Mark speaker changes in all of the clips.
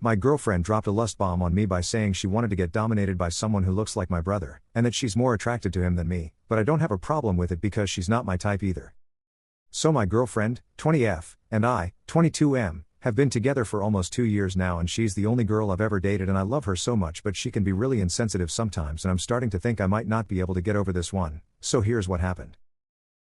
Speaker 1: My girlfriend dropped a lust bomb on me by saying she wanted to get dominated by someone who looks like my brother, and that she's more attracted to him than me, but I don't have a problem with it because she's not my type either. So my girlfriend, 20F, and I, 22M, have been together for almost 2 years now, and she's the only girl I've ever dated, and I love her so much, but she can be really insensitive sometimes, and I'm starting to think I might not be able to get over this one. So here's what happened.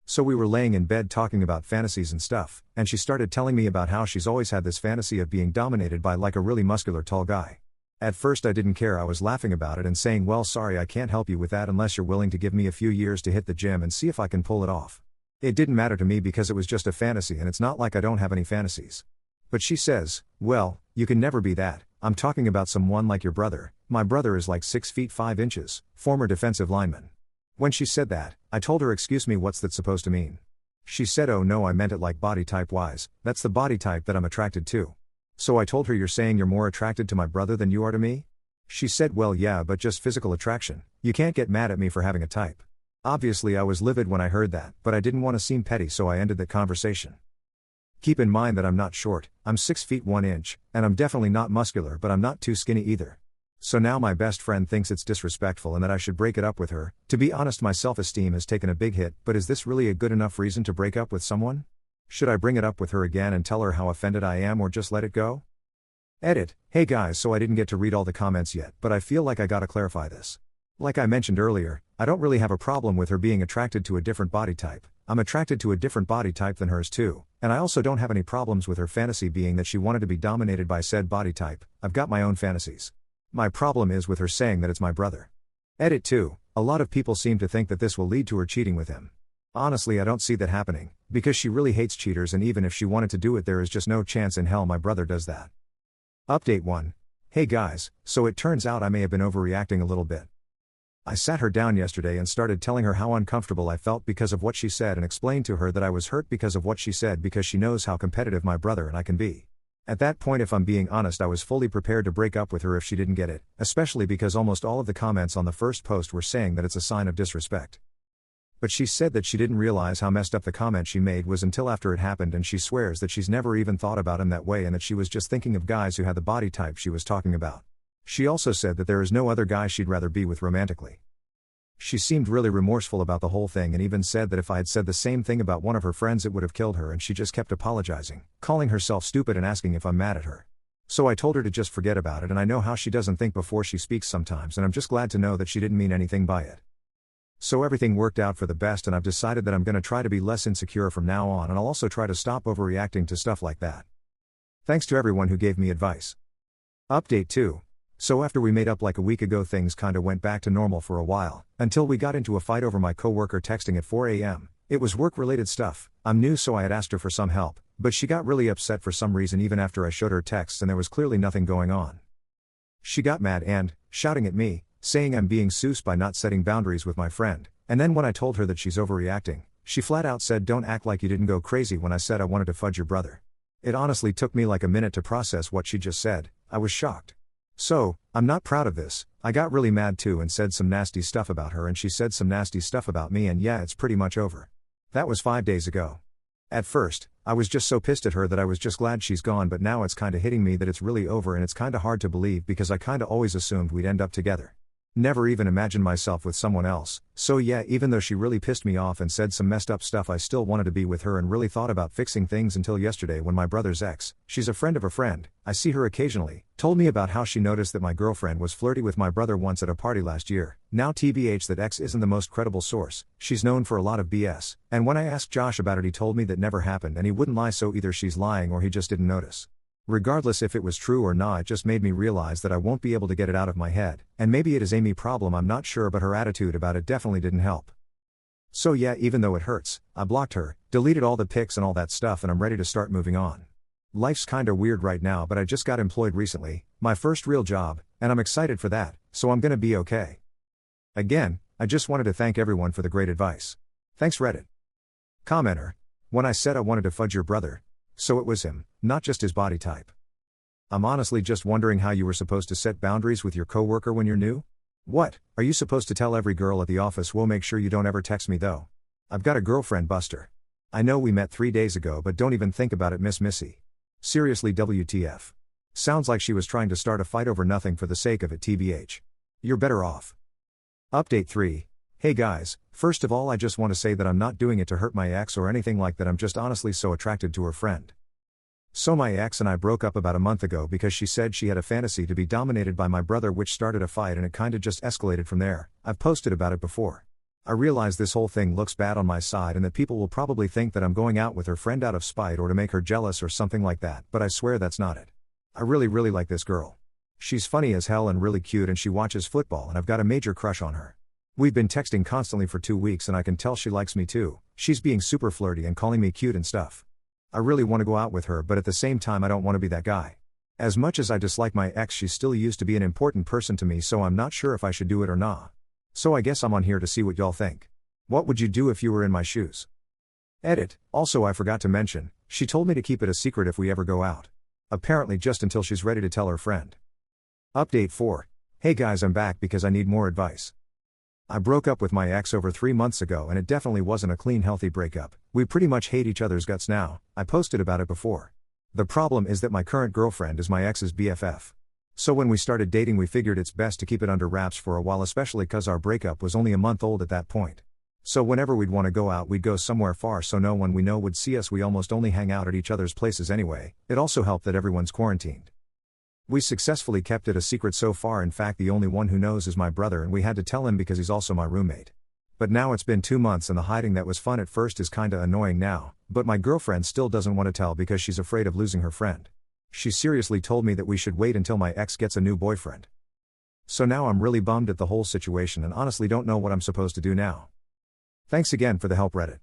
Speaker 1: So we were laying in bed talking about fantasies and stuff, and she started telling me about how she's always had this fantasy of being dominated by like a really muscular tall guy. At first I didn't care, I was laughing about it and saying, well, sorry, I can't help you with that unless you're willing to give me a few years to hit the gym and see if I can pull it off. It didn't matter to me because it was just a fantasy, and it's not like I don't have any fantasies. But she says, well, you can never be that, I'm talking about someone like your brother. My brother is like 6 feet 5 inches, former defensive lineman. When she said that, I told her, excuse me, what's that supposed to mean? She said, oh no, I meant it like body type wise, that's the body type that I'm attracted to. So I told her, you're saying you're more attracted to my brother than you are to me? She said, well yeah, but just physical attraction, you can't get mad at me for having a type. Obviously I was livid when I heard that, but I didn't want to seem petty, so I ended the conversation. Keep in mind that I'm not short, I'm 6 feet 1 inch, and I'm definitely not muscular, but I'm not too skinny either. So now my best friend thinks it's disrespectful and that I should break it up with her. To be honest, my self-esteem has taken a big hit, but is this really a good enough reason to break up with someone? Should I bring it up with her again and tell her how offended I am, or just let it go? Edit. Hey guys, so I didn't get to read all the comments yet, but I feel like I gotta clarify this. Like I mentioned earlier, I don't really have a problem with her being attracted to a different body type. I'm attracted to a different body type than hers too, and I also don't have any problems with her fantasy being that she wanted to be dominated by said body type. I've got my own fantasies. My problem is with her saying that it's my brother. Edit 2. A lot of people seem to think that this will lead to her cheating with him. Honestly, I don't see that happening, because she really hates cheaters, and even if she wanted to do it, there is just no chance in hell my brother does that. Update 1. Hey guys, so it turns out I may have been overreacting a little bit. I sat her down yesterday and started telling her how uncomfortable I felt because of what she said, and explained to her that I was hurt because of what she said, because she knows how competitive my brother and I can be. At that point, if I'm being honest, I was fully prepared to break up with her if she didn't get it, especially because almost all of the comments on the first post were saying that it's a sign of disrespect. But she said that she didn't realize how messed up the comment she made was until after it happened, and she swears that she's never even thought about him that way and that she was just thinking of guys who had the body type she was talking about. She also said that there is no other guy she'd rather be with romantically. She seemed really remorseful about the whole thing, and even said that if I had said the same thing about one of her friends it would have killed her, and she just kept apologizing, calling herself stupid and asking if I'm mad at her. So I told her to just forget about it, and I know how she doesn't think before she speaks sometimes, and I'm just glad to know that she didn't mean anything by it. So everything worked out for the best, and I've decided that I'm gonna try to be less insecure from now on, and I'll also try to stop overreacting to stuff like that. Thanks to everyone who gave me advice. Update 2. So after we made up like a week ago, things kinda went back to normal for a while, until we got into a fight over my coworker texting at 4 a.m. It was work-related stuff. I'm new, so I had asked her for some help, but she got really upset for some reason even after I showed her texts and there was clearly nothing going on. She got mad and, shouting at me, saying I'm being sus by not setting boundaries with my friend, and then when I told her that she's overreacting, she flat out said, don't act like you didn't go crazy when I said I wanted to fudge your brother. It honestly took me like a minute to process what she just said. I was shocked. So, I'm not proud of this. I got really mad too and said some nasty stuff about her, and she said some nasty stuff about me, and yeah, it's pretty much over. That was 5 days ago. At first, I was just so pissed at her that I was just glad she's gone, but now it's kinda hitting me that it's really over, and it's kinda hard to believe because I kinda always assumed we'd end up together. Never even imagined myself with someone else. So yeah, even though she really pissed me off and said some messed up stuff, I still wanted to be with her and really thought about fixing things until yesterday when my brother's ex, she's a friend of a friend, I see her occasionally, told me about how she noticed that my girlfriend was flirty with my brother once at a party last year. Now TBH, that ex isn't the most credible source, she's known for a lot of BS, and when I asked Josh about it he told me that never happened, and he wouldn't lie, so either she's lying or he just didn't notice. Regardless if it was true or not, it just made me realize that I won't be able to get it out of my head, and maybe it is Amy's problem, I'm not sure, but her attitude about it definitely didn't help. So yeah, even though it hurts, I blocked her, deleted all the pics and all that stuff, and I'm ready to start moving on. Life's kinda weird right now, but I just got employed recently, my first real job, and I'm excited for that, so I'm gonna be okay. Again, I just wanted to thank everyone for the great advice. Thanks Reddit. Commenter. When I said I wanted to fudge your brother, so it was him, not just his body type. I'm honestly just wondering how you were supposed to set boundaries with your coworker when you're new? What, are you supposed to tell every girl at the office, "We'll make sure you don't ever text me though. I've got a girlfriend, Buster. I know we met 3 days ago, but don't even think about it, Miss Missy. Seriously, WTF. Sounds like she was trying to start a fight over nothing for the sake of it, tbh. You're better off. Update 3. Hey guys, first of all I just want to say that I'm not doing it to hurt my ex or anything like that, I'm just honestly so attracted to her friend. So my ex and I broke up about a month ago because she said she had a fantasy to be dominated by my brother, which started a fight and it kinda just escalated from there. I've posted about it before. I realize this whole thing looks bad on my side and that people will probably think that I'm going out with her friend out of spite or to make her jealous or something like that, but I swear that's not it. I really like this girl. She's funny as hell and really cute and she watches football and I've got a major crush on her. We've been texting constantly for 2 weeks and I can tell she likes me too. She's being super flirty and calling me cute and stuff. I really want to go out with her, but at the same time I don't want to be that guy. As much as I dislike my ex, she still used to be an important person to me, so I'm not sure if I should do it or not. So I guess I'm on here to see what y'all think. What would you do if you were in my shoes? Edit. Also I forgot to mention, she told me to keep it a secret if we ever go out. Apparently just until she's ready to tell her friend. Update 4. Hey guys, I'm back because I need more advice. I broke up with my ex over 3 months ago and it definitely wasn't a clean, healthy breakup. We pretty much hate each other's guts now. I posted about it before. The problem is that my current girlfriend is my ex's BFF. So when we started dating we figured it's best to keep it under wraps for a while, especially cause our breakup was only a month old at that point. So whenever we'd want to go out we'd go somewhere far so no one we know would see us. We almost only hang out at each other's places anyway. It also helped that everyone's quarantined. We successfully kept it a secret so far, in fact the only one who knows is my brother and we had to tell him because he's also my roommate. But now it's been 2 months and the hiding that was fun at first is kinda annoying now, but my girlfriend still doesn't want to tell because she's afraid of losing her friend. She seriously told me that we should wait until my ex gets a new boyfriend. So now I'm really bummed at the whole situation and honestly don't know what I'm supposed to do now. Thanks again for the help, Reddit.